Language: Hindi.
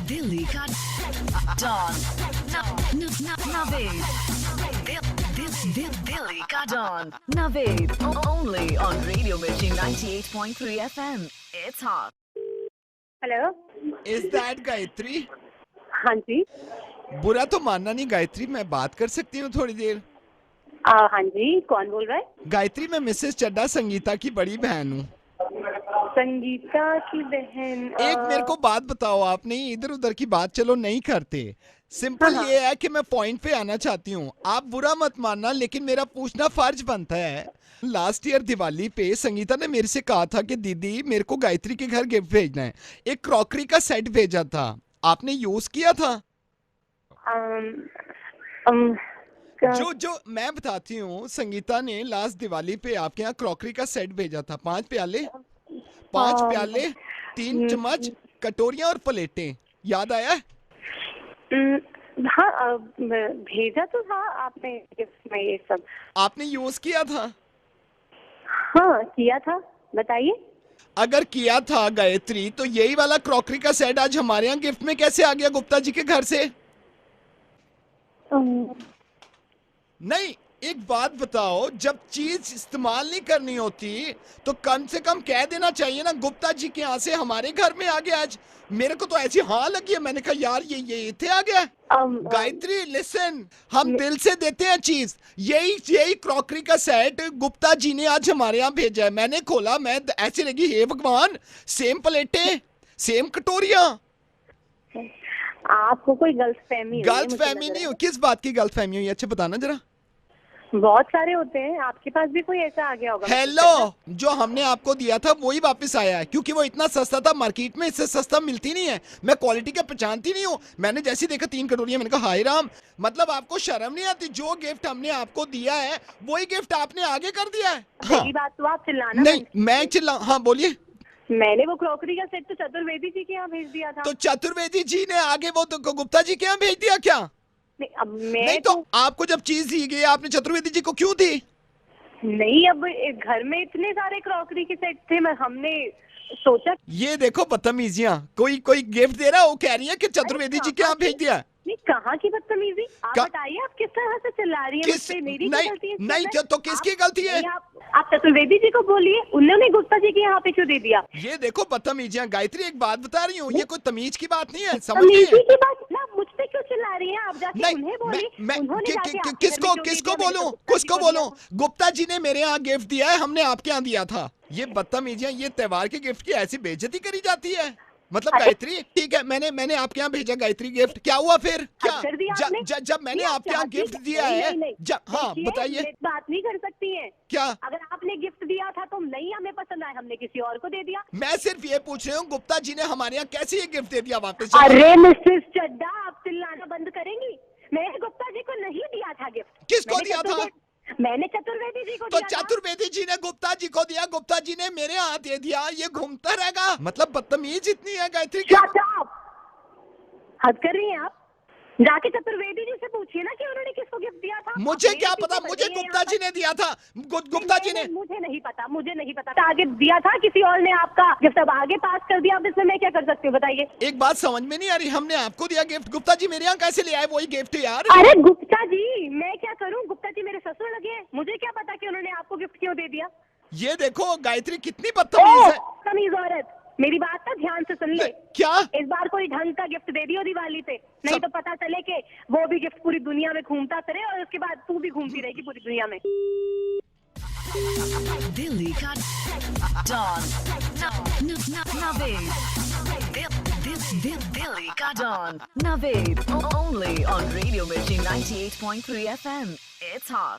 दिल्ली का डॉन नवेद दिल्ली का don Naved only on radio Mirchi 98.3 FM it's hot. Hello. Is that Gayatri? हाँ जी। बुरा तो मानना नहीं गायत्री, मैं बात कर सकती हूँ थोड़ी देर? हाँ जी, कौन बोल रहा है? गायत्री, मैं मिसेस चड्डा संगीता की बड़ी बहन हूँ। संगीता की बहन। एक मेरे को बात बताओ, आप नहीं इधर उधर की बात चलो नहीं करते। सिंपल हाँ। ये है कि मैं पॉइंट पे आना चाहती हूँ, आप बुरा मत मानना, लेकिन मेरा पूछना फर्ज बनता है। लास्ट ईयर दिवाली पे संगीता ने मेरे से कहा था कि दीदी मेरे को गायत्री के घर गिफ्ट भेजना है। एक क्रॉकरी का सेट भेजा था, आपने यूज किया था? जो मैं बताती हूँ, संगीता ने लास्ट दिवाली पे आपके यहाँ क्रॉकरी का सेट भेजा था। 5 प्याले, 3 चम्मच, कटोरियां और प्लेटें, याद आया? हाँ, भेजा तो था आपने गिफ्ट में ये सब। आपने यूज किया था? हाँ किया था, बताइए। अगर किया था गायत्री, तो यही वाला क्रॉकरी का सेट आज हमारे यहाँ गिफ्ट में कैसे आ गया गुप्ता जी के घर से? नहीं, एक बात बताओ, जब चीज इस्तेमाल नहीं करनी होती तो कम से कम कह देना चाहिए ना, गुप्ता जी के यहाँ से हमारे घर में आ गया आज। मेरे को तो ऐसी हाँ लगी है, मैंने कहा यार ये इतने आ गया। गायत्री लिसन, हम दिल से देते हैं चीज। यही क्रॉकरी का सेट गुप्ता जी ने आज हमारे यहाँ भेजा है। मैंने खोला, मैं ऐसे लगी, हे भगवान, सेम प्लेटें, सेम कटोरियां। आपको कोई गलतफहमी नहीं हो? किस बात की गलतफहमी हुई, अच्छा बताना जरा। बहुत सारे होते हैं, आपके पास भी कोई ऐसा आ गया होगा। हेलो, जो हमने आपको दिया था वही वापस आया है, क्योंकि वो इतना सस्ता था, मार्केट में इससे सस्ता मिलती नहीं है। मैं क्वालिटी का पहचानती नहीं हूँ। मैंने जैसे देखा 3 कटोरियां, मैंने कहा हाय राम, मतलब आपको शर्म नहीं आती? जो गिफ्ट हमने आपको दिया है वही गिफ्ट आपने आगे कर दिया है। मेरी बात तो आप चिल्लाना नहीं, मैं चिल्ला, हाँ बोलिए। मैंने वो क्रॉकरी का सेट तो चतुर्वेदी जी के यहाँ भेज दिया था। तो चतुर्वेदी जी ने आगे वो तो गुप्ता जी के यहाँ भेज दिया क्या? नहीं, अब मैं नहीं तो आपको जब चीज दी गई, आपने चतुर्वेदी जी को क्यों दी? नहीं, अब घर में इतने सारे क्रॉकरी के सेट थे, हमने सोचा। ये देखो बदतमीजियां, कोई गिफ्ट दे रहा है, वो कह रही है कि चतुर्वेदी जी के यहाँ भेज दिया। नहीं, कहाँ की बदतमीजी? आप बताइए, आप किस तरह से चिल्ला रही हैं मुझ पे? मेरी क्या गलती है? नहीं, तो किसकी गलती है? आप चतुर्वेदी जी को बोलिए, उन्होंने गुप्ता जी के यहाँ पे क्यों दे दिया? ये देखो बदतमीजियां। गायत्री, एक बात बता रही हूँ, ये कोई तमीज की बात नहीं है, समझ तमीज़ी रही की बात ना, मुझ पे क्यों चिल्ला रही हैं? आप जाके उन्हें बोलिए। किसको बोलूं? गुप्ता जी ने मेरे यहाँ गिफ्ट दिया है, हमने आपके यहाँ दिया था। ये बदतमीजियां, ये त्योहार के गिफ्ट की ऐसी बेइज्जती करी जाती है। मतलब गायत्री, ठीक है, मैंने आपके यहाँ भेजा गायत्री गिफ्ट, क्या हुआ फिर? क्या जब मैंने आपके यहाँ गिफ्ट दिया है, हाँ बताइए। बात नहीं कर सकती है क्या? अगर आपने गिफ्ट दिया था तो नहीं हमें पसंद आया, हमने किसी और को दे दिया। मैं सिर्फ ये पूछ रही हूँ, गुप्ता जी ने हमारे यहाँ कैसे ये गिफ्ट दे दिया वापस? अरे मिसेस चड्डा, आप चिल्लाना बंद करेंगी? मैंने गुप्ता जी को नहीं दिया था गिफ्ट। किसको दिया था? मैंने चतुर्वेदी जी को तो दिया। चतुर्वेदी जी ने गुप्ता जी को दिया, गुप्ता जी ने मेरे हाथ दे दिया, ये घूमता रहेगा। मतलब बदतमीज इतनी है गायत्री। हद कर रही हैं आप। जाके चतुर्वेदी जी से पूछिए ना कि उन्होंने किसको गिफ्ट दिया था। मुझे क्या पता, मुझे गुप्ता जी ने दिया था। गुप्ता जी ने, मुझे नहीं पता। आगे दिया था किसी और ने आपका गिफ्ट, अब आगे पास कर दिया, अब इसमें मैं क्या कर सकती हूँ बताइए? एक बात समझ में नहीं आ रही, हमने आपको दिया गिफ्ट, गुप्ता जी मेरे यहाँ कैसे ले आए वही गिफ्ट यार? अरे गुप्ता जी, मैं क्या करूँ? गुप्ता जी मेरे ससुर लगे हैं, मुझे क्या पता कि उन्होंने आपको गिफ्ट क्यों दे दिया। ये देखो गायत्री, कितनी बदतमीज है। बदतमीज औरत, मेरी बात ना ध्यान से सुन ले। क्या? इस बार कोई ढंग का गिफ्ट दे दियो दिवाली पे, नहीं तो पता चले कि वो भी गिफ्ट पूरी दुनिया में घूमता फिरे और उसके बाद तू भी घूमती रहेगी पूरी दुनिया में। दिल्ली का डॉन नवेद दिल्ली का don Naved only on radio Mirchi 98.3 FM it's hot.